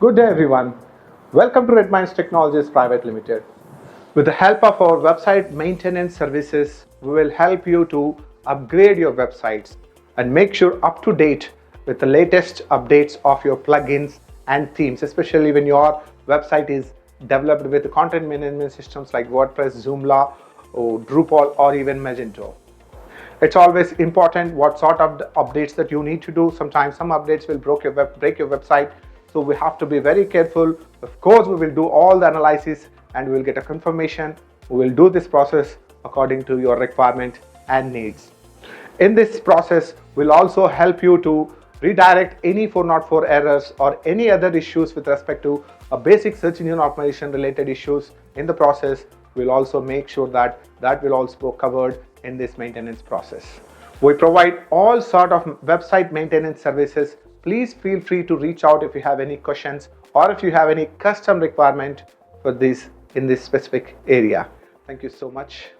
Good day, everyone. Welcome to Redminds Technologies Private Limited. With the help of our website maintenance services, we will help you to upgrade your websites and make sure up to date with the latest updates of your plugins and themes, especially when your website is developed with content management systems like WordPress, Joomla, or Drupal, or even Magento. It's always important what sort of updates that you need to do. Sometimes some updates will break your website, so we have to be very careful. Of course, we will do all the analysis and we will get a confirmation. We will do this process according to your requirement and needs. In this process, we'll also help you to redirect any 404 errors or any other issues with respect to a basic search engine optimization related issues. In the process, we'll also make sure that will also be covered in this maintenance process. We provide all sort of website maintenance services. Please feel free to reach out if you have any questions or if you have any custom requirement for this in this specific area. Thank you so much.